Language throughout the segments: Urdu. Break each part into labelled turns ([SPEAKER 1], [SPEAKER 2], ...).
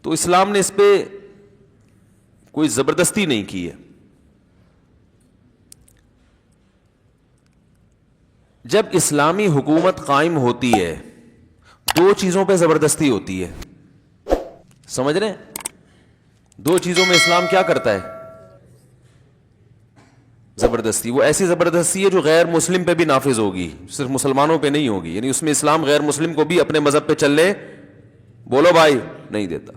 [SPEAKER 1] تو اسلام نے اس پہ کوئی زبردستی نہیں کی ہے. جب اسلامی حکومت قائم ہوتی ہے دو چیزوں پہ زبردستی ہوتی ہے, سمجھ رہے ہیں؟ دو چیزوں میں اسلام کیا کرتا ہے؟ زبردستی. وہ ایسی زبردستی ہے جو غیر مسلم پہ بھی نافذ ہوگی, صرف مسلمانوں پہ نہیں ہوگی. یعنی اس میں اسلام غیر مسلم کو بھی اپنے مذہب پہ چلنے بولو بھائی نہیں دیتا.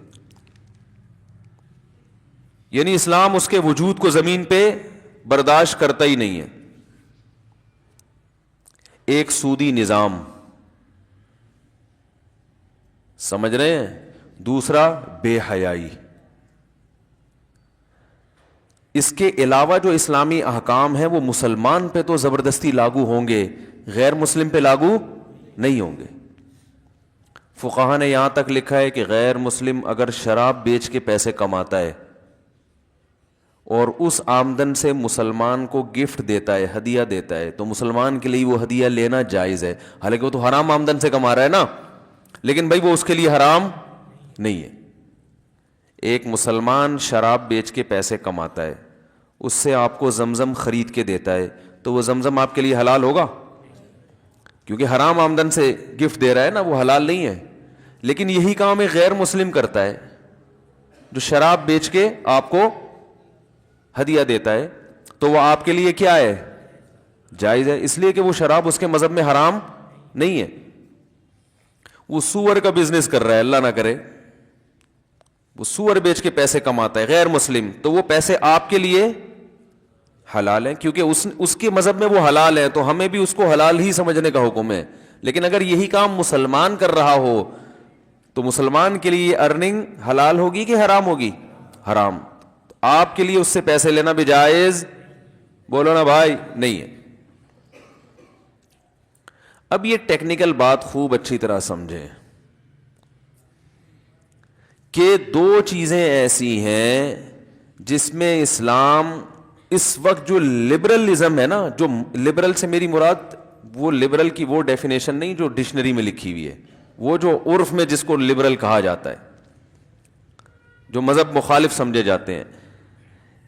[SPEAKER 1] یعنی اسلام اس کے وجود کو زمین پہ برداشت کرتا ہی نہیں ہے. ایک سودی نظام, سمجھ رہے ہیں؟ دوسرا بے حیائی. اس کے علاوہ جو اسلامی احکام ہیں وہ مسلمان پہ تو زبردستی لاگو ہوں گے, غیر مسلم پہ لاگو نہیں ہوں گے. فقہا نے یہاں تک لکھا ہے کہ غیر مسلم اگر شراب بیچ کے پیسے کماتا ہے اور اس آمدن سے مسلمان کو گفٹ دیتا ہے, ہدیہ دیتا ہے, تو مسلمان کے لیے وہ ہدیہ لینا جائز ہے. حالانکہ وہ تو حرام آمدن سے کما رہا ہے نا, لیکن بھائی وہ اس کے لیے حرام نہیں ہے. ایک مسلمان شراب بیچ کے پیسے کماتا ہے, اس سے آپ کو زمزم خرید کے دیتا ہے, تو وہ زمزم آپ کے لیے حلال ہوگا؟ کیونکہ حرام آمدن سے گفٹ دے رہا ہے نا, وہ حلال نہیں ہے. لیکن یہی کام ایک غیر مسلم کرتا ہے جو شراب بیچ کے آپ کو ہدیہ دیتا ہے, تو وہ آپ کے لیے کیا ہے؟ جائز ہے, اس لیے کہ وہ شراب اس کے مذہب میں حرام نہیں ہے. وہ سور کا بزنس کر رہا ہے, اللہ نہ کرے, وہ سور بیچ کے پیسے کماتا ہے غیر مسلم, تو وہ پیسے آپ کے لیے حلال ہیں کیونکہ اس کے مذہب میں وہ حلال ہے, تو ہمیں بھی اس کو حلال ہی سمجھنے کا حکم ہے. لیکن اگر یہی کام مسلمان کر رہا ہو تو مسلمان کے لیے ارننگ حلال ہوگی کہ حرام ہوگی؟ حرام. آپ کے لیے اس سے پیسے لینا بھی جائز بولو نا بھائی نہیں ہے. اب یہ ٹیکنیکل بات خوب اچھی طرح سمجھیں کہ دو چیزیں ایسی ہیں جس میں اسلام اس وقت جو لبرلزم ہے نا, جو لبرل سے میری مراد وہ لبرل کی وہ ڈیفینیشن نہیں جو ڈکشنری میں لکھی ہوئی ہے, وہ جو عرف میں جس کو لبرل کہا جاتا ہے, جو مذہب مخالف سمجھے جاتے ہیں.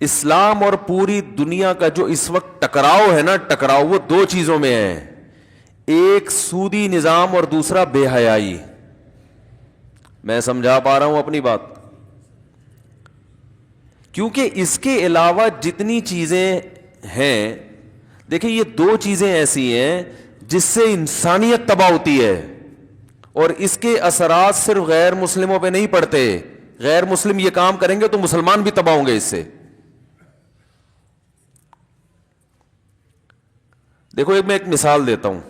[SPEAKER 1] اسلام اور پوری دنیا کا جو اس وقت ٹکراؤ ہے نا, ٹکراؤ وہ دو چیزوں میں ہے, ایک سودی نظام اور دوسرا بے حیائی. میں سمجھا پا رہا ہوں اپنی بات؟ کیونکہ اس کے علاوہ جتنی چیزیں ہیں, دیکھیں یہ دو چیزیں ایسی ہیں جس سے انسانیت تباہ ہوتی ہے, اور اس کے اثرات صرف غیر مسلموں پہ نہیں پڑتے. غیر مسلم یہ کام کریں گے تو مسلمان بھی تباہ ہوں گے اس سے. دیکھو میں ایک مثال دیتا ہوں.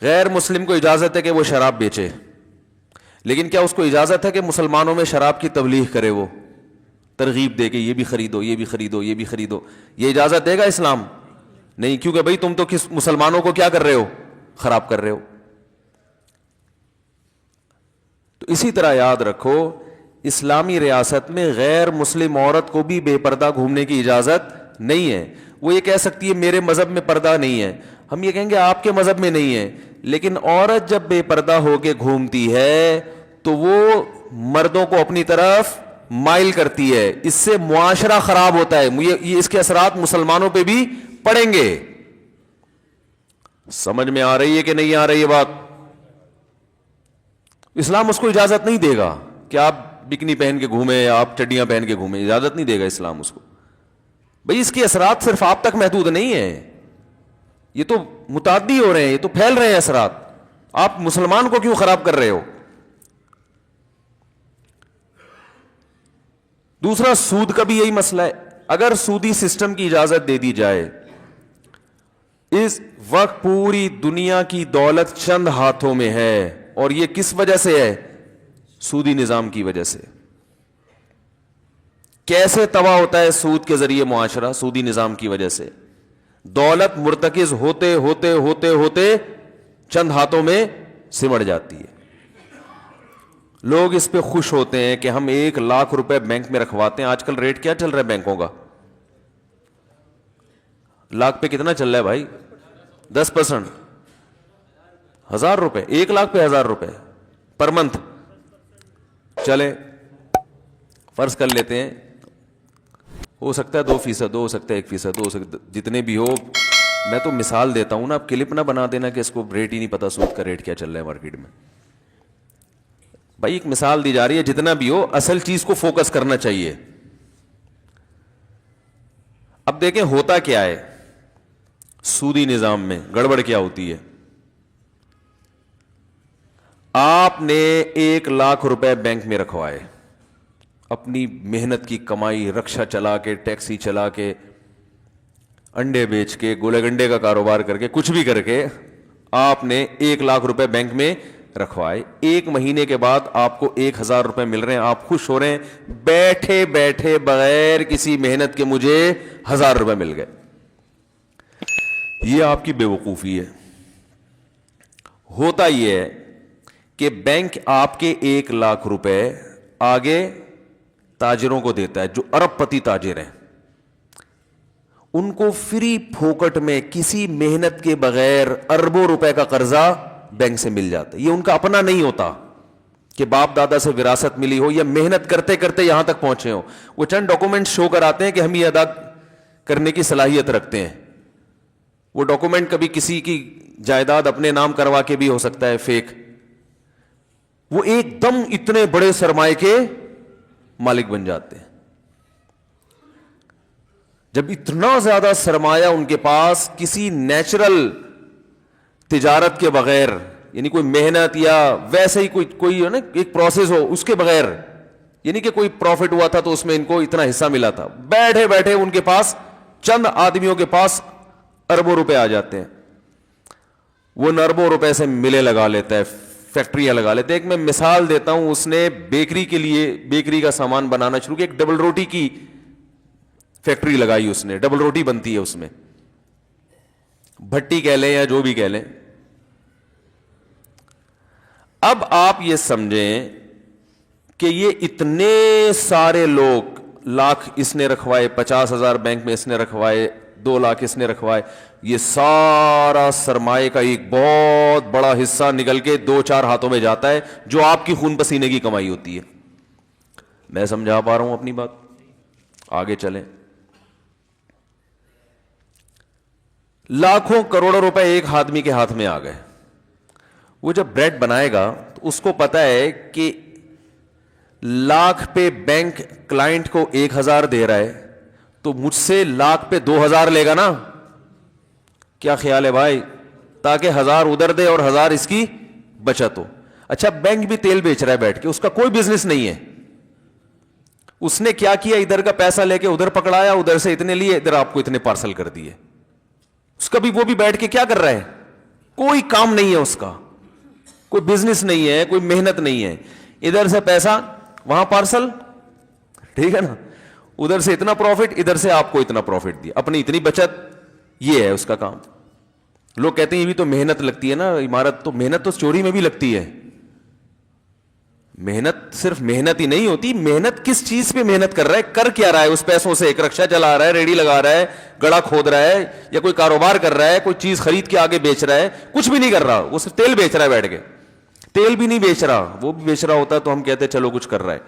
[SPEAKER 1] غیر مسلم کو اجازت ہے کہ وہ شراب بیچے, لیکن کیا اس کو اجازت ہے کہ مسلمانوں میں شراب کی تبلیغ کرے, وہ ترغیب دے کے یہ بھی خریدو یہ بھی خریدو یہ بھی خریدو؟ یہ اجازت دے گا اسلام؟ نہیں, کیونکہ بھائی تم تو کس مسلمانوں کو کیا کر رہے ہو؟ خراب کر رہے ہو. تو اسی طرح یاد رکھو اسلامی ریاست میں غیر مسلم عورت کو بھی بے پردہ گھومنے کی اجازت نہیں ہے. وہ یہ کہہ سکتی ہے میرے مذہب میں پردہ نہیں ہے, ہم یہ کہیں گے آپ کے مذہب میں نہیں ہے. لیکن عورت جب بے پردہ ہو کے گھومتی ہے تو وہ مردوں کو اپنی طرف مائل کرتی ہے, اس سے معاشرہ خراب ہوتا ہے. یہ اس کے اثرات مسلمانوں پہ بھی پڑیں گے. سمجھ میں آ رہی ہے کہ نہیں آ رہی ہے بات؟ اسلام اس کو اجازت نہیں دے گا کہ آپ بکنی پہن کے گھومیں یا آپ چڈیاں پہن کے گھومیں, اجازت نہیں دے گا اسلام اس کو. بھئی اس کے اثرات صرف آپ تک محدود نہیں ہیں, یہ تو متعدی ہو رہے ہیں, یہ تو پھیل رہے ہیں اثرات. آپ مسلمان کو کیوں خراب کر رہے ہو؟ دوسرا سود کا بھی یہی مسئلہ ہے. اگر سودی سسٹم کی اجازت دے دی جائے, اس وقت پوری دنیا کی دولت چند ہاتھوں میں ہے, اور یہ کس وجہ سے ہے؟ سودی نظام کی وجہ سے. کیسے تباہ ہوتا ہے سود کے ذریعے معاشرہ؟ سودی نظام کی وجہ سے. دولت مرتکز ہوتے ہوتے ہوتے ہوتے چند ہاتھوں میں سمٹ جاتی ہے. لوگ اس پہ خوش ہوتے ہیں کہ ہم 1,00,000 روپے بینک میں رکھواتے ہیں. آج کل ریٹ کیا چل رہا ہے بینکوں کا؟ لاکھ پہ کتنا چل رہا ہے بھائی؟ 10%. 1,000 روپے, 1,00,000 پہ 1,000 روپے پر منتھ. چلے فرض کر لیتے ہیں ہو سکتا ہے 2%, ہو سکتا ہے 1%, ہو سکتا جتنے بھی ہو. میں تو مثال دیتا ہوں نا, اب کلپ نہ بنا دینا کہ اس کو ریٹ ہی نہیں پتا سود کا ریٹ کیا چل رہا ہے مارکیٹ میں. بھائی ایک مثال دی جا رہی ہے, جتنا بھی ہو اصل چیز کو فوکس کرنا چاہیے. اب دیکھیں ہوتا کیا ہے سودی نظام میں, گڑبڑ کیا ہوتی ہے. آپ نے 1,00,000 روپے بینک میں رکھوائے, اپنی محنت کی کمائی, رکشا چلا کے, ٹیکسی چلا کے, انڈے بیچ کے, گولے گنڈے کا کاروبار کر کے, کچھ بھی کر کے آپ نے 1,00,000 روپے بینک میں رکھوائے. 1 مہینے کے بعد آپ کو 1,000 روپے مل رہے ہیں, آپ خوش ہو رہے ہیں, بیٹھے بیٹھے بغیر کسی محنت کے مجھے 1,000 روپے مل گئے. یہ آپ کی بے وقوفی ہے. ہوتا یہ ہے کہ بینک آپ کے 1,00,000 روپے آگے تاجروں کو دیتا ہے, جو ارب پتی تاجر ہیں, ان کو فری پھوکٹ میں کسی محنت کے بغیر اربوں روپے کا قرضہ بینک سے مل جاتا ہے. یہ ان کا اپنا نہیں ہوتا کہ باپ دادا سے وراثت ملی ہو یا محنت کرتے کرتے یہاں تک پہنچے ہو. وہ چند ڈاکومنٹ شو کراتے ہیں کہ ہم یہ ادا کرنے کی صلاحیت رکھتے ہیں. وہ ڈاکومنٹ کبھی کسی کی جائیداد اپنے نام کروا کے بھی ہو سکتا ہے فیک. وہ ایک دم اتنے بڑے سرمایے کے مالک بن جاتے ہیں. جب اتنا زیادہ سرمایہ ان کے پاس کسی نیچرل تجارت کے بغیر, یعنی کوئی محنت یا ویسے ہی کوئی ہے نا ایک پروسیس ہو اس کے بغیر, یعنی کہ کوئی پروفٹ ہوا تھا تو اس میں ان کو اتنا حصہ ملا تھا, بیٹھے بیٹھے ان کے پاس چند آدمیوں کے پاس اربوں روپے آ جاتے ہیں. وہ اربوں روپے سے ملے لگا لیتا ہے, فیکٹریاں لگا لیتے ہیں. ایک میں مثال دیتا ہوں, اس نے بیکری کے لیے بیکری کا سامان بنانا شروع کیا, ایک ڈبل روٹی کی فیکٹری لگائی اس نے, ڈبل روٹی بنتی ہے اس میں, بھٹی کہہ لیں یا جو بھی کہہ لیں. اب آپ یہ سمجھیں کہ یہ اتنے سارے لوگ, لاکھ اس نے رکھوائے, 50,000 بینک میں اس نے رکھوائے, 2 لاکھ اس نے رکھوائے, یہ سارا سرمایہ کا ایک بہت بڑا حصہ نکل کے 2-4 ہاتھوں میں جاتا ہے, جو آپ کی خون پسینے کی کمائی ہوتی ہے. میں سمجھا پا رہا ہوں اپنی بات؟ آگے چلیں. لاکھوں کروڑوں روپے ایک آدمی کے ہاتھ میں آ گئے. وہ جب بریڈ بنائے گا تو اس کو پتا ہے کہ 1,00,000 پہ بینک کلائنٹ کو 1,000 دے رہا ہے, تو مجھ سے 1,00,000 پہ 2,000 لے گا نا. کیا خیال ہے بھائی؟ تاکہ 1,000 ادھر دے اور 1,000 اس کی بچت ہو. اچھا بینک بھی تیل بیچ رہا ہے بیٹھ کے, اس کا کوئی بزنس نہیں ہے. اس نے کیا کیا, ادھر کا پیسہ لے کے ادھر پکڑایا, ادھر سے اتنے لیے, ادھر آپ کو اتنے پارسل کر دیے. اس کا بھی وہ بھی بیٹھ کے کیا کر رہا ہے, کوئی کام نہیں ہے اس کا, کوئی بزنس نہیں ہے, کوئی محنت نہیں ہے. ادھر سے پیسہ وہاں پارسل, ٹھیک ہے نا, ادھر سے اتنا پروفٹ, ادھر سے آپ کو اتنا پروفٹ دیا, اپنی اتنی بچت, یہ ہے اس کا کام. لوگ کہتے ہیں یہ بھی تو محنت لگتی ہے نا عمارت, تو محنت تو چوری میں بھی لگتی ہے. محنت صرف محنت ہی نہیں ہوتی, محنت کس چیز پہ محنت کر رہا ہے, کر کیا رہا ہے اس پیسوں سے. ایک رکشا چلا رہا ہے, ریڑھی لگا رہا ہے, گڑا کھود رہا ہے, یا کوئی کاروبار کر رہا ہے, کوئی چیز خرید کے آگے بیچ رہا ہے, کچھ بھی نہیں کر رہا, وہ صرف تیل بیچ رہا ہے بیٹھ کے. تیل بھی نہیں بیچ رہا, وہ بھی بیچ رہا ہوتا تو ہم کہتے چلو کچھ کر رہا ہے.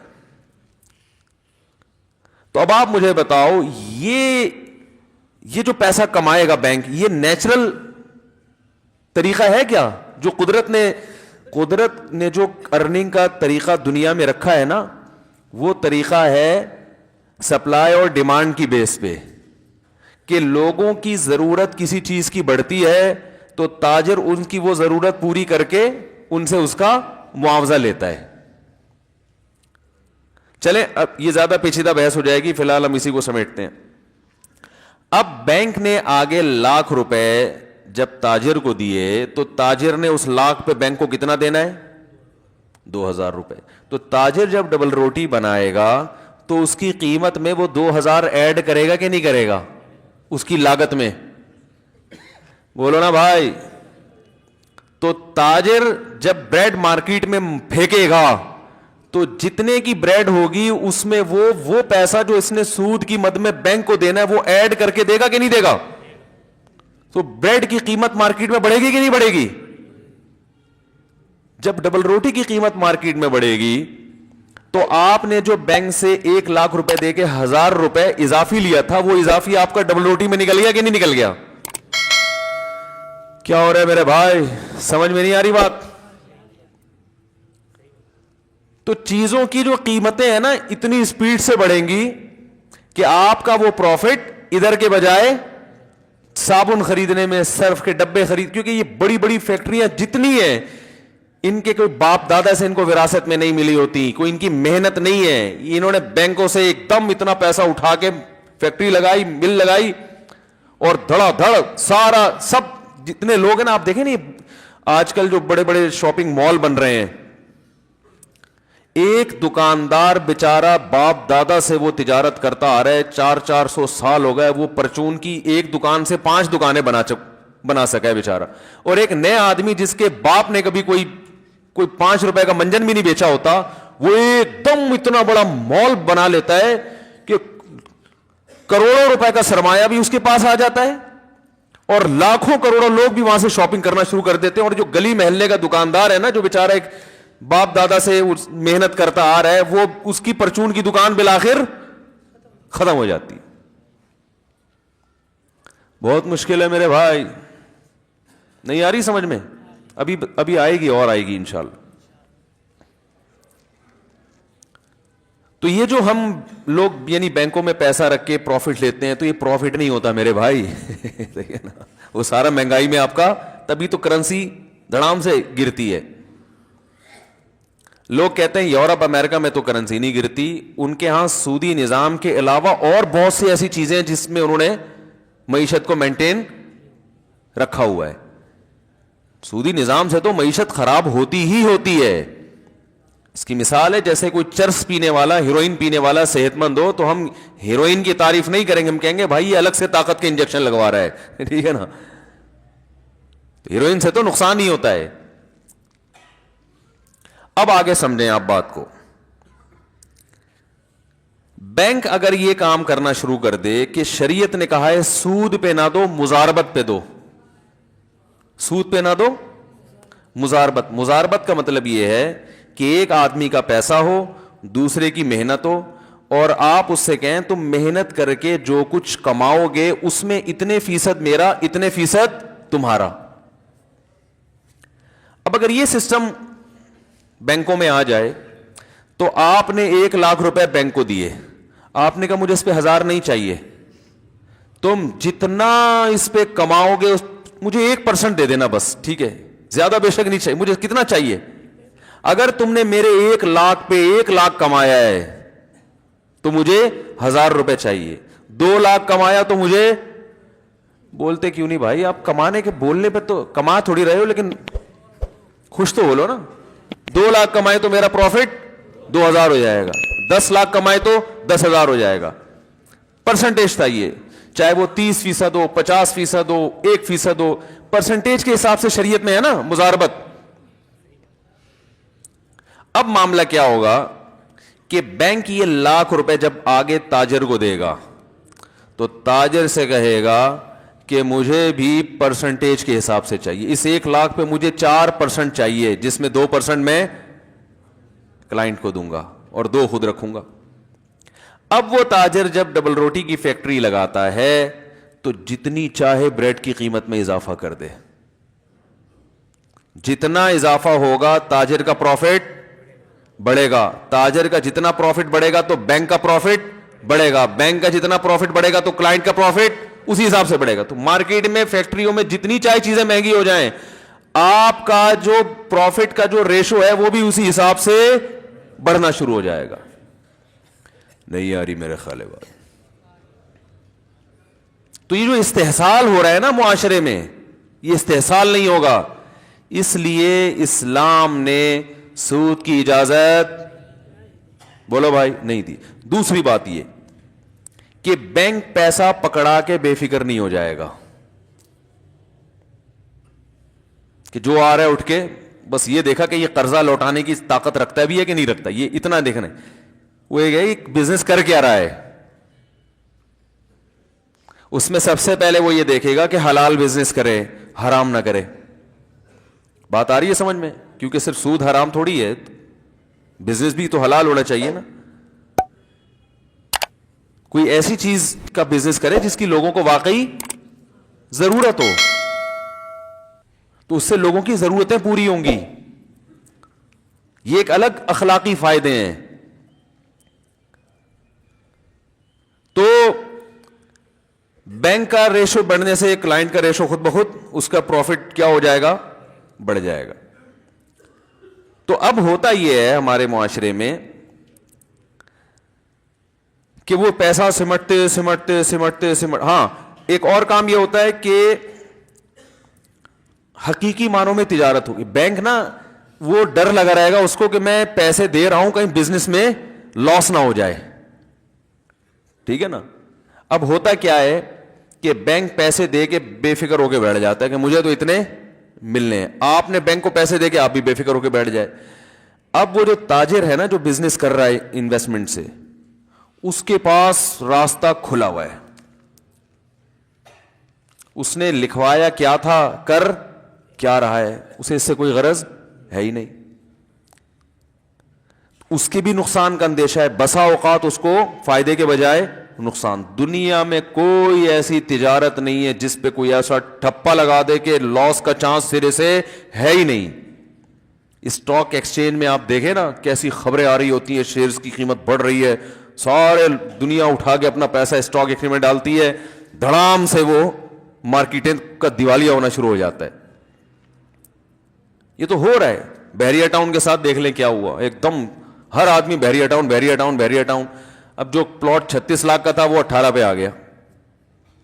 [SPEAKER 1] تو اب آپ مجھے بتاؤ, یہ جو پیسہ کمائے گا بینک, یہ نیچرل طریقہ ہے کیا؟ جو قدرت نے جو ارننگ کا طریقہ دنیا میں رکھا ہے نا, وہ طریقہ ہے سپلائی اور ڈیمانڈ کی بیس پہ, کہ لوگوں کی ضرورت کسی چیز کی بڑھتی ہے تو تاجر ان کی وہ ضرورت پوری کر کے ان سے اس کا معاوضہ لیتا ہے. چلیں اب یہ زیادہ پیچیدہ بحث ہو جائے گی, فی الحال ہم اسی کو سمیٹتے ہیں. اب بینک نے آگے 1,00,000 روپے جب تاجر کو دیے, تو تاجر نے اس 1,00,000 پہ بینک کو کتنا دینا ہے؟ 2,000 روپے. تو تاجر جب ڈبل روٹی بنائے گا تو اس کی قیمت میں وہ 2,000 ایڈ کرے گا کہ نہیں کرے گا اس کی لاگت میں؟ بولو نا بھائی. تو تاجر جب بریڈ مارکیٹ میں پھینکے گا تو جتنے کی بریڈ ہوگی اس میں وہ پیسہ جو اس نے سود کی مد میں بینک کو دینا ہے وہ ایڈ کر کے دے گا کہ نہیں دے گا؟ تو بریڈ کی قیمت مارکیٹ میں بڑھے گی کہ نہیں بڑھے گی؟ جب ڈبل روٹی کی قیمت مارکیٹ میں بڑھے گی تو آپ نے جو بینک سے 1,00,000 روپے دے کے 1,000 روپے اضافی لیا تھا, وہ اضافی آپ کا ڈبل روٹی میں نکل گیا کہ نہیں نکل گیا؟ کیا ہو رہا ہے میرے بھائی, سمجھ میں نہیں آ رہی بات؟ تو چیزوں کی جو قیمتیں ہیں نا اتنی اسپیڈ سے بڑھیں گی کہ آپ کا وہ پروفٹ ادھر کے بجائے صابن خریدنے میں, سرف کے ڈبے خرید, کیونکہ یہ بڑی بڑی فیکٹریاں جتنی ہیں ان کے کوئی باپ دادا سے ان کو وراثت میں نہیں ملی ہوتی, کوئی ان کی محنت نہیں ہے, انہوں نے بینکوں سے ایک دم اتنا پیسہ اٹھا کے فیکٹری لگائی, مل لگائی, اور دھڑا دھڑ سارا سب جتنے لوگ ہیں نا, آپ دیکھیں نا آج کل جو بڑے بڑے شاپنگ مال بن رہے ہیں, ایک دکاندار بیچارہ باپ دادا سے وہ تجارت کرتا آ رہا ہے, 400 سال ہو گئے, وہ پرچون کی ایک دکان سے 5 دکانیں بنا سکا ہے بیچارہ. اور ایک نئے آدمی جس کے باپ نے کبھی کوئی 5 روپے کا منجن بھی نہیں بیچا ہوتا, وہ ایک دم اتنا بڑا مال بنا لیتا ہے کہ کروڑوں روپے کا سرمایہ بھی اس کے پاس آ جاتا ہے, اور لاکھوں کروڑوں لوگ بھی وہاں سے شاپنگ کرنا شروع کر دیتے ہیں. اور جو گلی محلے کا دکاندار ہے نا, جو بیچارہ ایک باپ دادا سے محنت کرتا آ رہا ہے, وہ اس کی پرچون کی دکان بالآخر ختم ہو جاتی ہے. بہت مشکل ہے میرے بھائی, نہیں آ رہی سمجھ میں؟ ابھی آئے گی اور آئے گی انشاءاللہ. تو یہ جو ہم لوگ یعنی بینکوں میں پیسہ رکھ کے پروفٹ لیتے ہیں, تو یہ پروفٹ نہیں ہوتا میرے بھائی. وہ سارا مہنگائی میں آپ کا, تبھی تو کرنسی دھڑام سے گرتی ہے. لوگ کہتے ہیں یورپ امریکہ میں تو کرنسی نہیں گرتی, ان کے ہاں سودی نظام کے علاوہ اور بہت سی ایسی چیزیں ہیں جس میں انہوں نے معیشت کو مینٹین رکھا ہوا ہے. سودی نظام سے تو معیشت خراب ہوتی ہی ہوتی ہے. اس کی مثال ہے جیسے کوئی چرس پینے والا, ہیروئن پینے والا صحت مند ہو, تو ہم ہیروئن کی تعریف نہیں کریں گے, ہم کہیں گے بھائی یہ الگ سے طاقت کے انجیکشن لگوا رہا ہے, ٹھیک ہے نا. ہیروئن سے تو نقصان ہی ہوتا ہے. اب آگے سمجھیں آپ بات کو. بینک اگر یہ کام کرنا شروع کر دے کہ شریعت نے کہا ہے سود پہ نہ دو, مزاربت پہ دو, سود پہ نہ دو, مزاربت. مزاربت کا مطلب یہ ہے کہ ایک آدمی کا پیسہ ہو, دوسرے کی محنت ہو, اور آپ اس سے کہیں تم محنت کر کے جو کچھ کماؤ گے اس میں اتنے فیصد میرا, اتنے فیصد تمہارا. اب اگر یہ سسٹم بینکوں میں آ جائے تو آپ نے 1,00,000 روپے بینک کو دیے, آپ نے کہا مجھے اس پہ 1,000 نہیں چاہیے, تم جتنا اس پہ کماؤ گے مجھے 1% دے دینا بس, ٹھیک ہے, زیادہ بے شک نہیں چاہیے, مجھے کتنا چاہیے. اگر تم نے میرے 1,00,000 پہ 1,00,000 کمایا ہے تو مجھے 1,000 روپے چاہیے. 2,00,000 کمایا تو مجھے, بولتے کیوں نہیں بھائی, آپ کمانے کے بولنے پہ تو کما تھوڑی رہے ہو, لیکن خوش تو بولو نا. 2,00,000 کمائے تو میرا پروفٹ 2,000 ہو جائے گا, 10,00,000 کمائے تو 10,000 ہو جائے گا. پرسنٹیج تھا یہ, چاہے وہ 30% ہو, 50% ہو, 1% ہو, پرسنٹیج کے حساب سے شریعت میں ہے نا مزاربت. اب معاملہ کیا ہوگا کہ بینک یہ 1,00,000 روپے جب آگے تاجر کو دے گا تو تاجر سے کہے گا کہ مجھے بھی پرسنٹیج کے حساب سے چاہیے, اس 1,00,000 پہ مجھے 4% چاہیے, جس میں 2% میں کلائنٹ کو دوں گا اور 2 خود رکھوں گا. اب وہ تاجر جب ڈبل روٹی کی فیکٹری لگاتا ہے تو جتنی چاہے بریڈ کی قیمت میں اضافہ کر دے, جتنا اضافہ ہوگا تاجر کا پروفٹ بڑھے گا. تاجر کا جتنا پروفٹ بڑھے گا تو بینک کا پروفٹ بڑھے گا, بینک کا جتنا پروفٹ بڑھے گا تو کلائنٹ کا پروفٹ اسی حساب سے بڑھے گا. تو مارکیٹ میں فیکٹریوں میں جتنی چاہے چیزیں مہنگی ہو جائیں, آپ کا جو پروفٹ کا جو ریشو ہے وہ بھی اسی حساب سے بڑھنا شروع ہو جائے گا. نہیں آ رہی میرے خیال بات. تو یہ جو استحصال ہو رہا ہے نا معاشرے میں, یہ استحصال نہیں ہوگا. اس لیے اسلام نے سود کی اجازت, بولو بھائی, نہیں دی. دوسری بات یہ کہ بینک پیسہ پکڑا کے بے فکر نہیں ہو جائے گا کہ جو آ رہا ہے اٹھ کے بس یہ دیکھا کہ یہ قرضہ لوٹانے کی طاقت رکھتا ہے بھی ہے کہ نہیں رکھتا, یہ اتنا دیکھنا ہے. وہ ایک بزنس کر کے آ رہا ہے, اس میں سب سے پہلے وہ یہ دیکھے گا کہ حلال بزنس کرے, حرام نہ کرے. بات آ رہی ہے سمجھ میں؟ کیونکہ صرف سود حرام تھوڑی ہے, بزنس بھی تو حلال ہونا چاہیے نا. کوئی ایسی چیز کا بزنس کرے جس کی لوگوں کو واقعی ضرورت ہو, تو اس سے لوگوں کی ضرورتیں پوری ہوں گی. یہ ایک الگ اخلاقی فائدے ہیں. تو بینک کا ریشو بڑھنے سے کلائنٹ کا ریشو خود بخود اس کا پروفٹ کیا ہو جائے گا, بڑھ جائے گا. تو اب ہوتا یہ ہے ہمارے معاشرے میں کہ وہ پیسہ سمٹتے, ہاں ایک اور کام یہ ہوتا ہے کہ حقیقی معنوں میں تجارت ہوگی. بینک نا وہ ڈر لگا رہے گا اس کو کہ میں پیسے دے رہا ہوں کہیں بزنس میں لاس نہ ہو جائے. ٹھیک ہے نا. اب ہوتا کیا ہے کہ بینک پیسے دے کے بے فکر ہو کے بیٹھ جاتا ہے کہ مجھے تو اتنے ملنے ہیں. آپ نے بینک کو پیسے دے کے آپ بھی بے فکر ہو کے بیٹھ جائے. اب وہ جو تاجر ہے نا جو بزنس کر رہا ہے انویسٹمنٹ سے, اس کے پاس راستہ کھلا ہوا ہے. اس نے لکھوایا کیا تھا, کر کیا رہا ہے, اسے اس سے کوئی غرض ہے ہی نہیں. اس کے بھی نقصان کا اندیشہ ہے. بسا اوقات اس کو فائدے کے بجائے نقصان. دنیا میں کوئی ایسی تجارت نہیں ہے جس پہ کوئی ایسا ٹھپا لگا دے کہ لاس کا چانس سرے سے ہے ہی نہیں. اسٹاک ایکسچینج میں آپ دیکھیں نا کیسی خبریں آ رہی ہوتی ہیں, شیئرز کی قیمت بڑھ رہی ہے, سارے دنیا اٹھا کے اپنا پیسہ اسٹاک ایکسچینج میں ڈالتی ہے, دھڑام سے وہ مارکیٹیں کا دیوالیہ ہونا شروع ہو جاتا ہے. یہ تو ہو رہا ہے. بحریہ ٹاؤن کے ساتھ دیکھ لیں کیا ہوا, ایک دم ہر آدمی بحریہ ٹاؤن بحریہ ٹاؤن بحریہ ٹاؤن. اب جو پلاٹ 36 لاکھ کا تھا وہ 18 پہ آ گیا.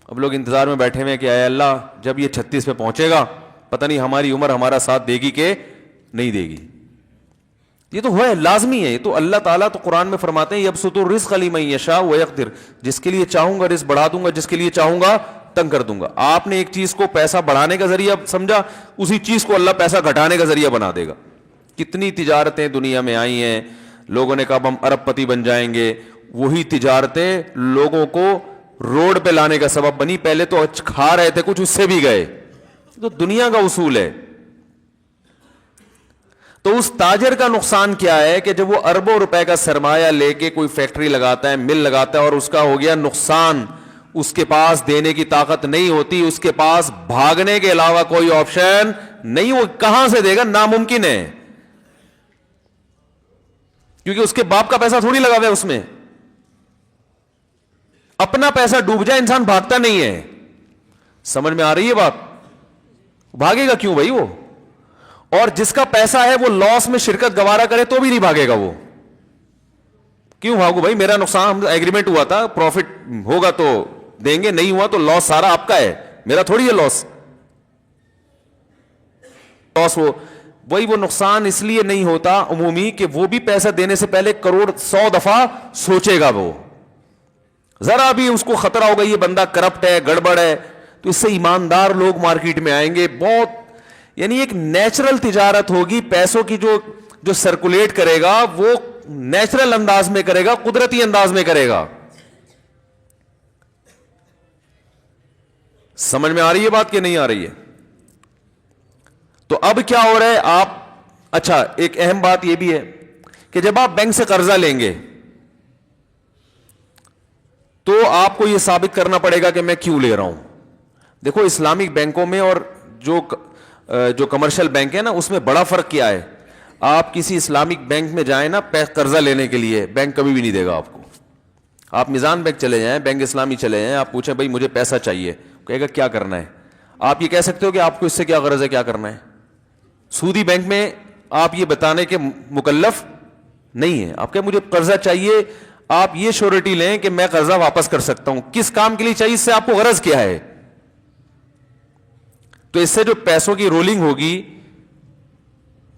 [SPEAKER 1] اب لوگ انتظار میں بیٹھے ہوئے کہ اے اللہ جب یہ 36 پہ پہنچے گا پتہ نہیں ہماری عمر ہمارا ساتھ دے گی کہ نہیں دے گی. یہ تو ہے, لازمی ہے. یہ تو اللہ تعالیٰ تو قرآن میں فرماتے ہیں یبسط الرزق لمن یشاء ویقدر, جس کے لیے چاہوں گا رزق بڑھا دوں گا, جس کے لیے چاہوں گا تنگ کر دوں گا. آپ نے ایک چیز کو پیسہ بڑھانے کا ذریعہ سمجھا, اسی چیز کو اللہ پیسہ گھٹانے کا ذریعہ بنا دے گا. کتنی تجارتیں دنیا میں آئی ہیں, لوگوں نے کہا ہم ارب پتی بن جائیں گے, وہی تجارتیں لوگوں کو روڈ پہ لانے کا سبب بنی. پہلے تو کھا رہے تھے کچھ, اس سے بھی گئے. تو دنیا کا اصول ہے. تو اس تاجر کا نقصان کیا ہے کہ جب وہ اربوں روپے کا سرمایہ لے کے کوئی فیکٹری لگاتا ہے, مل لگاتا ہے, اور اس کا ہو گیا نقصان, اس کے پاس دینے کی طاقت نہیں ہوتی, اس کے پاس بھاگنے کے علاوہ کوئی آپشن نہیں. وہ کہاں سے دے گا, ناممکن ہے, کیونکہ اس کے باپ کا پیسہ تھوڑی لگا ہوا ہے اس میں. اپنا پیسہ ڈوب جائے انسان بھاگتا نہیں ہے. سمجھ میں آ رہی ہے بات؟ بھاگے گا کیوں بھائی وہ؟ اور جس کا پیسہ ہے وہ لاس میں شرکت گوارا کرے تو بھی نہیں بھاگے گا. وہ کیوں بھاگو بھائی, میرا نقصان, ایگریمنٹ ہوا تھا, پروفٹ ہوگا تو دیں گے, نہیں ہوا تو لاس سارا آپ کا ہے, میرا تھوڑی ہے لاس. وہی وہ نقصان اس لیے نہیں ہوتا عمومی کہ وہ بھی پیسہ دینے سے پہلے کروڑ 100 دفعہ سوچے گا. وہ ذرا بھی اس کو خطرہ ہوگا یہ بندہ کرپٹ ہے, گڑبڑ ہے, تو اس سے ایماندار لوگ مارکیٹ میں آئیں گے. بہت یعنی ایک نیچرل تجارت ہوگی. پیسوں کی جو سرکولیٹ کرے گا وہ نیچرل انداز میں کرے گا, قدرتی انداز میں کرے گا. سمجھ میں آ رہی ہے بات کہ نہیں آ رہی ہے؟ تو اب کیا ہو رہا ہے آپ, اچھا ایک اہم بات یہ بھی ہے کہ جب آپ بینک سے قرضہ لیں گے تو آپ کو یہ ثابت کرنا پڑے گا کہ میں کیوں لے رہا ہوں. دیکھو اسلامک بینکوں میں اور جو کمرشل بینک ہے نا, اس میں بڑا فرق کیا ہے. آپ کسی اسلامک بینک میں جائیں نا قرضہ لینے کے لیے, بینک کبھی بھی نہیں دے گا آپ کو. آپ میزان بینک چلے جائیں, بینک اسلامی چلے جائیں, آپ پوچھیں بھائی مجھے پیسہ چاہیے, کہے گا کیا کرنا ہے. آپ یہ کہہ سکتے ہو کہ آپ کو اس سے کیا غرض ہے, کیا کرنا ہے. سودی بینک میں آپ یہ بتانے کے مکلف نہیں ہے. آپ کہ مجھے قرضہ چاہیے, آپ یہ شورٹی لیں کہ میں قرضہ واپس کر سکتا ہوں. کس کام کے لیے چاہیے, اس سے آپ کو غرض کیا ہے. تو اس سے جو پیسوں کی رولنگ ہوگی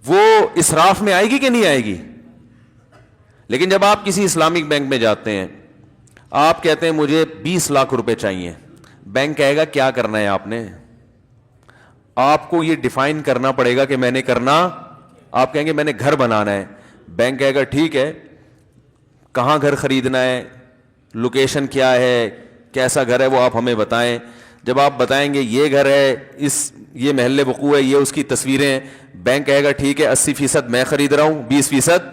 [SPEAKER 1] وہ اسراف میں آئے گی کہ نہیں آئے گی. لیکن جب آپ کسی اسلامک بینک میں جاتے ہیں, آپ کہتے ہیں مجھے 20 لاکھ روپے چاہیے, بینک کہے گا کیا کرنا ہے آپ نے. آپ کو یہ ڈیفائن کرنا پڑے گا کہ میں نے کرنا, آپ کہیں گے میں نے گھر بنانا ہے. بینک کہے گا ٹھیک ہے, کہاں گھر خریدنا ہے, لوکیشن کیا ہے, کیسا گھر ہے وہ آپ ہمیں بتائیں. جب آپ بتائیں گے یہ گھر ہے, یہ محلے وقوع ہے, یہ اس کی تصویریں ہیں, بینک کہے گا ٹھیک ہے 80% میں خرید رہا ہوں, 20%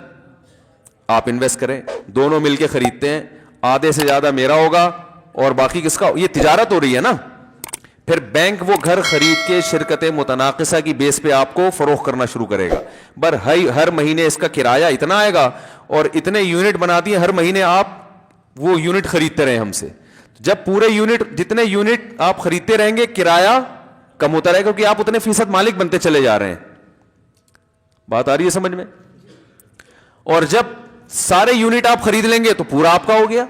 [SPEAKER 1] آپ انویسٹ کریں, دونوں مل کے خریدتے ہیں, آدھے سے زیادہ میرا ہوگا اور باقی کس کا, یہ تجارت ہو رہی ہے نا. پھر بینک وہ گھر خرید کے شرکت متناقصہ کی بیس پہ آپ کو فروخت کرنا شروع کرے گا. ہر مہینے اس کا کرایہ اتنا آئے گا اور اتنے یونٹ بنا دیے, ہر مہینے آپ وہ یونٹ خریدتے رہیں ہم سے. جب پورے یونٹ, جتنے یونٹ آپ خریدتے رہیں گے, کرایہ کم ہوتا رہے گا, کیونکہ آپ اتنے فیصد مالک بنتے چلے جا رہے ہیں. بات آ رہی ہے سمجھ میں؟ اور جب سارے یونٹ آپ خرید لیں گے تو پورا آپ کا ہو گیا.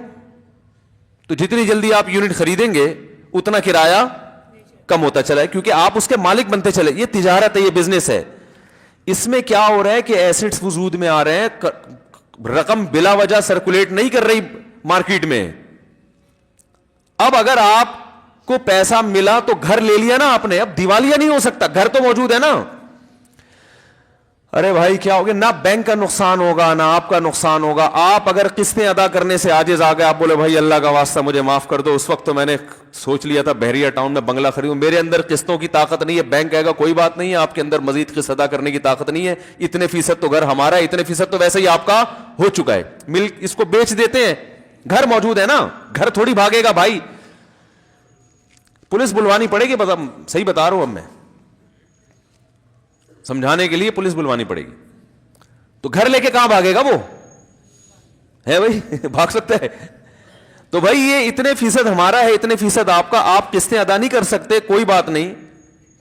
[SPEAKER 1] تو جتنی جلدی آپ یونٹ خریدیں گے اتنا کرایہ کم ہوتا چلا ہے, کیونکہ آپ اس کے مالک بنتے چلے. یہ تجارت ہے, یہ بزنس ہے. اس میں کیا ہو رہا ہے کہ ایسٹس وجود میں آ رہے ہیں, رقم بلا وجہ سرکولیٹ نہیں کر رہی مارکیٹ میں. اب اگر آپ کو پیسہ ملا تو گھر لے لیا نا آپ نے, اب دیوالیہ نہیں ہو سکتا, گھر تو موجود ہے نا. ارے بھائی کیا ہوگا, نہ بینک کا نقصان ہوگا نہ آپ کا نقصان ہوگا. آپ اگر قسطیں ادا کرنے سے عاجز آ گئے, آپ بولے بھائی اللہ کا واسطہ مجھے معاف کر دو, اس وقت تو میں نے سوچ لیا تھا بحریہ ٹاؤن میں بنگلہ خریدوں, میرے اندر قسطوں کی طاقت نہیں ہے. بینک کہے گا کوئی بات نہیں ہے, آپ کے اندر مزید قسط ادا کرنے کی طاقت نہیں ہے, اتنے فیصد تو گھر ہمارا ہے, اتنے فیصد تو ویسے ہی آپ کا ہو چکا ہے, ملک اس کو بیچ دیتے ہیں, گھر موجود ہے نا, گھر تھوڑی بھاگے گا بھائی. پولیس بلوانی پڑے گی, صحیح بتا رہا ہوں, اب میں سمجھانے کے لیے پولیس بلوانی پڑے گی. تو گھر لے کے کہاں بھاگے گا وہ, ہے بھائی, بھاگ سکتا ہے؟ تو بھائی یہ اتنے فیصد ہمارا ہے, اتنے فیصد آپ کا, آپ قسطیں ادا نہیں کر سکتے, کوئی بات نہیں,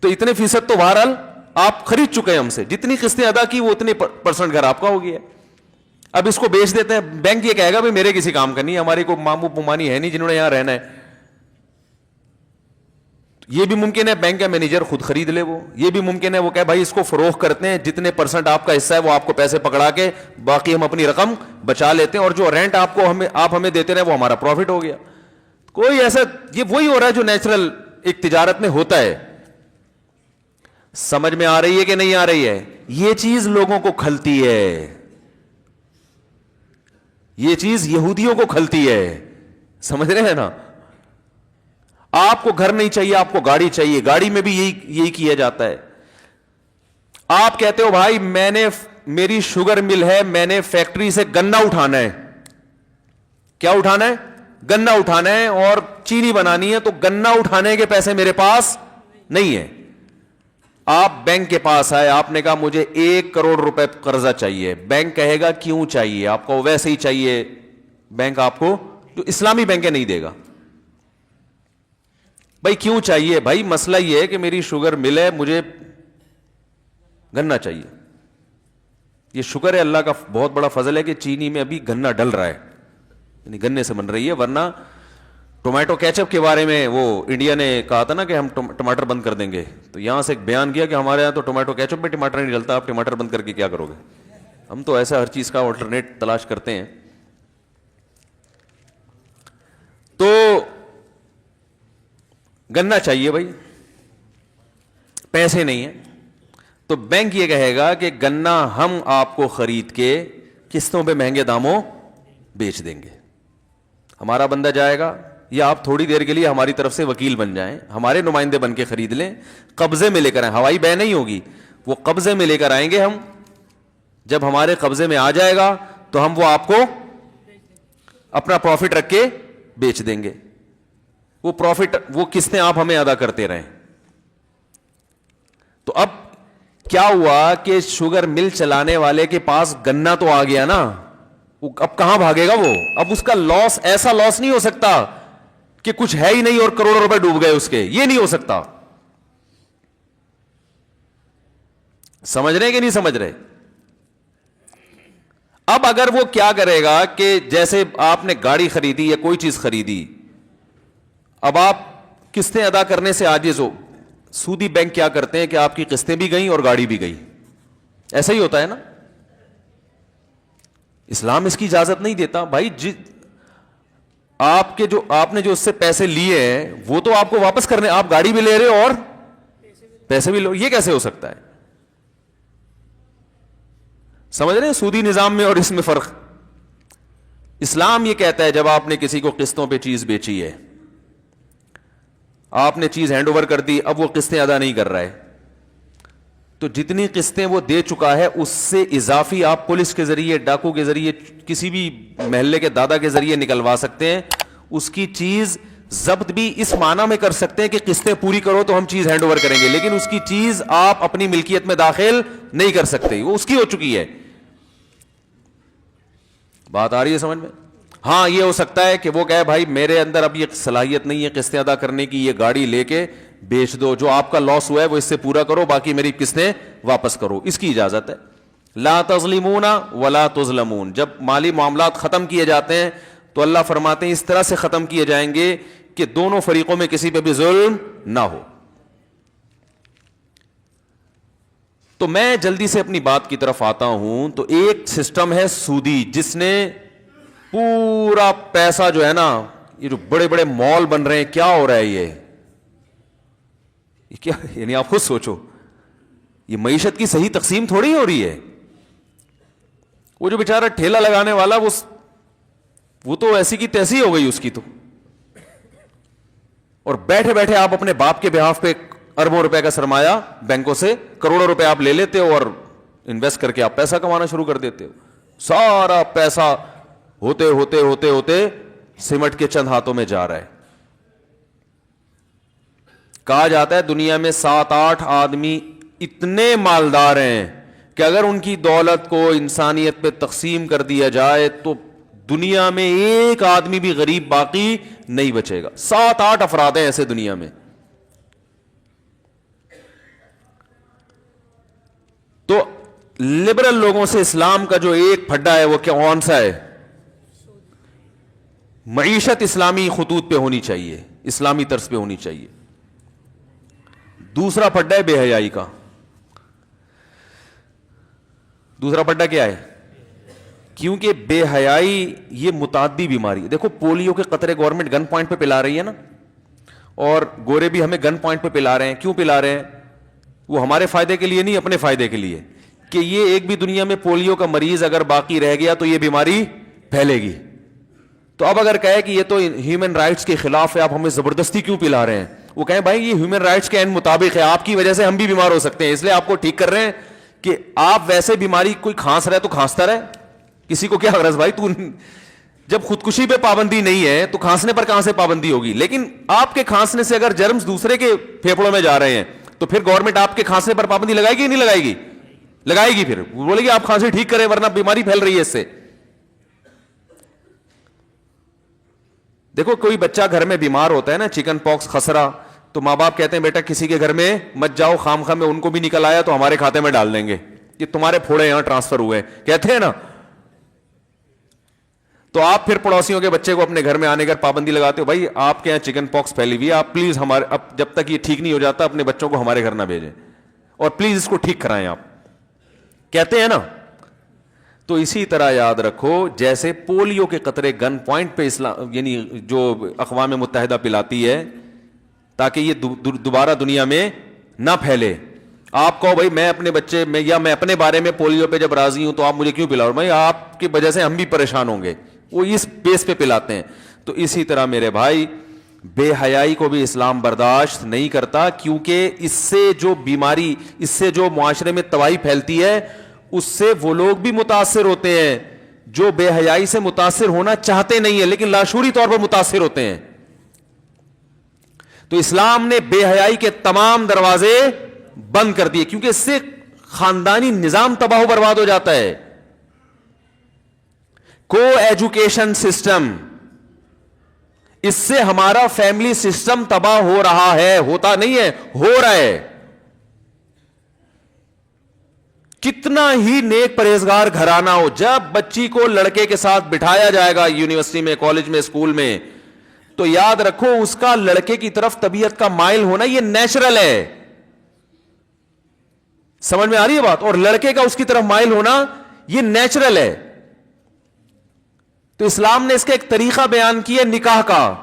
[SPEAKER 1] تو اتنے فیصد تو بہرحال آپ خرید چکے ہیں ہم سے, جتنی قسطیں ادا کی وہ اتنی پرسنٹ گھر آپ کا ہو گیا. اب اس کو بیچ دیتے ہیں. بینک یہ کہے گا بھائی میرے کسی کام کا نہیں, ہماری کوئی مامو پمانی ہے نہیں جنہوں نے یہاں رہنا ہے. یہ بھی ممکن ہے بینک کا مینیجر خود خرید لے وہ, یہ بھی ممکن ہے وہ کہے بھائی اس کو فروخت کرتے ہیں, جتنے پرسنٹ آپ کا حصہ ہے وہ آپ کو پیسے پکڑا کے باقی ہم اپنی رقم بچا لیتے ہیں, اور جو رینٹ آپ ہمیں دیتے رہے وہ ہمارا پروفٹ ہو گیا. کوئی ایسا, یہ وہی ہو رہا ہے جو نیچرل ایک تجارت میں ہوتا ہے. سمجھ میں آ رہی ہے کہ نہیں آ رہی ہے؟ یہ چیز لوگوں کو کھلتی ہے, یہ چیز یہودیوں کو کھلتی ہے, سمجھ رہے ہیں نا. آپ کو گھر نہیں چاہیے, آپ کو گاڑی چاہیے, گاڑی میں بھی یہی کیا جاتا ہے. آپ کہتے ہو بھائی میری شوگر مل ہے, میں نے فیکٹری سے گنا اٹھانا ہے. کیا اٹھانا ہے؟ گنا اٹھانا ہے, اور چینی بنانی ہے, تو گنا اٹھانے کے پیسے میرے پاس نہیں ہے. آپ بینک کے پاس آئے, آپ نے کہا مجھے 1 کروڑ روپے قرضہ چاہیے. بینک کہے گا کیوں چاہیے, آپ کو ویسے ہی چاہیے. بینک آپ کو, جو اسلامی بینک ہے, نہیں دے گا. بھائی کیوں چاہیے؟ بھائی مسئلہ یہ ہے کہ میری شوگر مل ہے, مجھے گنا چاہیے. یہ شکر ہے اللہ کا بہت بڑا فضل ہے کہ چینی میں ابھی گنا ڈل رہا ہے, یعنی گنے سے بن رہی ہے. ورنہ ٹومیٹو کیچپ کے بارے میں وہ انڈیا نے کہا تھا نا کہ ہم ٹماٹر بند کر دیں گے, تو یہاں سے ایک بیان کیا کہ ہمارے یہاں تو ٹومیٹو کیچپ میں ٹماٹر نہیں ڈلتا, آپ ٹماٹر بند کر کے کیا کرو گے. ہم تو ایسا ہر چیز کا آلٹرنیٹ تلاش کرتے ہیں. تو گنا چاہیے بھائی, پیسے نہیں ہیں, تو بینک یہ کہے گا کہ گنا ہم آپ کو خرید کے قسطوں پہ مہنگے داموں بیچ دیں گے. ہمارا بندہ جائے گا, یا آپ تھوڑی دیر کے لیے ہماری طرف سے وکیل بن جائیں, ہمارے نمائندے بن کے خرید لیں, قبضے میں لے کر آئیں. ہوائی بے نہیں ہوگی, وہ قبضے میں لے کر آئیں گے ہم. جب ہمارے قبضے میں آ جائے گا تو ہم وہ آپ کو اپنا پروفٹ رکھ کے بیچ دیں گے. وہ پروفٹ, وہ قسطیں آپ ہمیں ادا کرتے رہیں. تو اب کیا ہوا کہ شوگر مل چلانے والے کے پاس گنا تو آ گیا نا, اب کہاں بھاگے گا وہ؟ اب اس کا لاس, ایسا لاس نہیں ہو سکتا کہ کچھ ہے ہی نہیں اور کروڑوں روپے ڈوب گئے اس کے, یہ نہیں ہو سکتا. سمجھ رہے کہ نہیں سمجھ رہے؟ اب اگر وہ کیا کرے گا کہ جیسے آپ نے گاڑی خریدی یا کوئی چیز خریدی, اب آپ قسطیں ادا کرنے سے عاجز ہو, سودی بینک کیا کرتے ہیں کہ آپ کی قسطیں بھی گئیں اور گاڑی بھی گئی. ایسا ہی ہوتا ہے نا. اسلام اس کی اجازت نہیں دیتا بھائی. آپ نے جو اس سے پیسے لیے ہیں وہ تو آپ کو واپس کرنے, آپ گاڑی بھی لے رہے ہو اور پیسے بھی لو, یہ کیسے ہو سکتا ہے؟ سمجھ رہے ہیں سودی نظام میں اور اس میں فرق. اسلام یہ کہتا ہے جب آپ نے کسی کو قسطوں پہ چیز بیچی ہے, آپ نے چیز ہینڈ اوور کر دی, اب وہ قسطیں ادا نہیں کر رہا ہے, تو جتنی قسطیں وہ دے چکا ہے اس سے اضافی آپ پولیس کے ذریعے, ڈاکو کے ذریعے, کسی بھی محلے کے دادا کے ذریعے نکلوا سکتے ہیں. اس کی چیز ضبط بھی اس معنی میں کر سکتے ہیں کہ قسطیں پوری کرو تو ہم چیز ہینڈ اوور کریں گے, لیکن اس کی چیز آپ اپنی ملکیت میں داخل نہیں کر سکتے, وہ اس کی ہو چکی ہے. بات آ رہی ہے سمجھ میں؟ ہاں یہ ہو سکتا ہے کہ وہ کہے بھائی میرے اندر اب یہ صلاحیت نہیں ہے قسطیں ادا کرنے کی, یہ گاڑی لے کے بیچ دو, جو آپ کا لاس ہوا ہے وہ اس سے پورا کرو, باقی میری قسطیں واپس کرو, اس کی اجازت ہے. لا تظلمون ولا تظلمون. جب مالی معاملات ختم کیے جاتے ہیں تو اللہ فرماتے ہیں اس طرح سے ختم کیے جائیں گے کہ دونوں فریقوں میں کسی پہ بھی ظلم نہ ہو. تو میں جلدی سے اپنی بات کی طرف آتا ہوں. تو ایک سسٹم ہے سودی, جس نے پورا پیسہ جو ہے نا, یہ جو بڑے بڑے مال بن رہے ہیں, کیا ہو رہا ہے یہ کیا, یعنی آپ خود سوچو, یہ معیشت کی صحیح تقسیم تھوڑی ہو رہی ہے. وہ جو بیچارہ ٹھیلا لگانے والا وہ تو ایسی کی تیسی ہو گئی اس کی تو, اور بیٹھے بیٹھے آپ اپنے باپ کے بہاف پہ اربوں روپے کا سرمایہ بینکوں سے کروڑوں روپے آپ لے لیتے ہو اور انویسٹ کر کے آپ پیسہ کمانا شروع کر دیتے ہو. سارا پیسہ ہوتے ہوتے ہوتے ہوتے سمٹ کے چند ہاتھوں میں جا رہا ہے. کہا جاتا ہے دنیا میں 7-8 آدمی اتنے مالدار ہیں کہ اگر ان کی دولت کو انسانیت پہ تقسیم کر دیا جائے تو دنیا میں ایک آدمی بھی غریب باقی نہیں بچے گا. 7-8 افراد ہیں ایسے دنیا میں. تو لبرل لوگوں سے اسلام کا جو ایک پھڈا ہے وہ کون سا ہے؟ معیشت اسلامی خطوط پہ ہونی چاہیے, اسلامی طرز پہ ہونی چاہیے. دوسرا پھڈا ہے بے حیائی کا. دوسرا پھڈا کیا ہے؟ کیونکہ بے حیائی یہ متعدی بیماری. دیکھو پولیو کے قطرے گورنمنٹ گن پوائنٹ پہ پلا رہی ہے نا, اور گورے بھی ہمیں گن پوائنٹ پہ پلا رہے ہیں. کیوں پلا رہے ہیں؟ وہ ہمارے فائدے کے لیے نہیں, اپنے فائدے کے لیے, کہ یہ ایک بھی دنیا میں پولیو کا مریض اگر باقی رہ گیا تو یہ بیماری پھیلے گی. تو اب اگر کہے کہ یہ تو ہیومن رائٹس کے خلاف ہے, آپ ہمیں زبردستی کیوں پلا رہے ہیں, وہ کہیں بھائی یہ ہیومن رائٹس کے عین مطابق ہے, آپ کی وجہ سے ہم بھی بیمار ہو سکتے ہیں, اس لیے آپ کو ٹھیک کر رہے ہیں کہ آپ ویسے بیماری, کوئی کھانس رہے تو کھانستا رہے, کسی کو کیا غرض بھائی. تو جب خودکشی پہ پابندی نہیں ہے تو کھانسنے پر کہاں سے پابندی ہوگی؟ لیکن آپ کے کھانسنے سے اگر جرمز دوسرے کے پھیپھڑوں میں جا رہے ہیں تو پھر گورنمنٹ آپ کے کھانسنے پر پابندی لگائے گی نہیں لگائے گی؟ لگائے گی. پھر وہ بولے گی آپ کھانسی ٹھیک کریں ورنہ بیماری پھیل رہی ہے اس سے. دیکھو کوئی بچہ گھر میں بیمار ہوتا ہے نا, چکن پاکس, خسرہ, تو ماں باپ کہتے ہیں بیٹا کسی کے گھر میں مت جاؤ, خام خواہ میں ان کو بھی نکل آیا تو ہمارے کھاتے میں ڈال دیں گے, کہ تمہارے پھوڑے یہاں ٹرانسفر ہوئے, کہتے ہیں نا. تو آپ پھر پڑوسیوں کے بچے کو اپنے گھر میں آنے کا پابندی لگاتے ہو, بھائی آپ کے یہاں چکن پاکس پھیلی ہوئی ہے, آپ پلیز ہمارے, اب جب تک یہ ٹھیک نہیں ہو جاتا اپنے بچوں کو ہمارے گھر نہ بھیجیں, اور پلیز اس کو ٹھیک کرائیں آپ, کہتے ہیں نا. تو اسی طرح یاد رکھو جیسے پولیو کے قطرے گن پوائنٹ پہ اسلام یعنی جو اقوام متحدہ پلاتی ہے تاکہ یہ دوبارہ دنیا میں نہ پھیلے. آپ کہو بھائی میں اپنے بچے میں یا میں اپنے بارے میں پولیو پہ جب راضی ہوں تو آپ مجھے کیوں پلاؤ؟ بھائی آپ کی وجہ سے ہم بھی پریشان ہوں گے. وہ اس بیس پہ پلاتے ہیں. تو اسی طرح میرے بھائی بے حیائی کو بھی اسلام برداشت نہیں کرتا, کیونکہ اس سے جو بیماری, اس سے جو معاشرے میں تباہی پھیلتی ہے اس سے وہ لوگ بھی متاثر ہوتے ہیں جو بے حیائی سے متاثر ہونا چاہتے نہیں ہیں لیکن لاشعوری طور پر متاثر ہوتے ہیں. تو اسلام نے بے حیائی کے تمام دروازے بند کر دیے, کیونکہ اس سے خاندانی نظام تباہ و برباد ہو جاتا ہے. کو ایجوکیشن سسٹم, اس سے ہمارا فیملی سسٹم تباہ ہو رہا ہے, ہوتا نہیں ہے, ہو رہا ہے. کتنا ہی نیک پرہیزگار گھرانہ ہو, جب بچی کو لڑکے کے ساتھ بٹھایا جائے گا یونیورسٹی میں, کالج میں, اسکول میں, تو یاد رکھو اس کا لڑکے کی طرف طبیعت کا مائل ہونا یہ نیچرل ہے. سمجھ میں آ رہی ہے بات؟ اور لڑکے کا اس کی طرف مائل ہونا یہ نیچرل ہے. تو اسلام نے اس کا ایک طریقہ بیان کیا نکاح کا.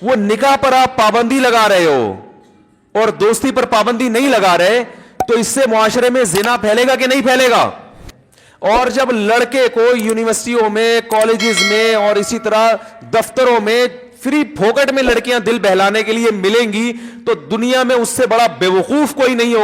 [SPEAKER 1] وہ نکاح پر آپ پابندی لگا رہے ہو اور دوستی پر پابندی نہیں لگا رہے, تو اس سے معاشرے میں زنا پھیلے گا کہ نہیں پھیلے گا؟ اور جب لڑکے کو یونیورسٹیوں میں, کالجز میں اور اسی طرح دفتروں میں فری پھوکٹ میں لڑکیاں دل بہلانے کے لیے ملیں گی تو دنیا میں اس سے بڑا بے وقوف کوئی نہیں ہوگا.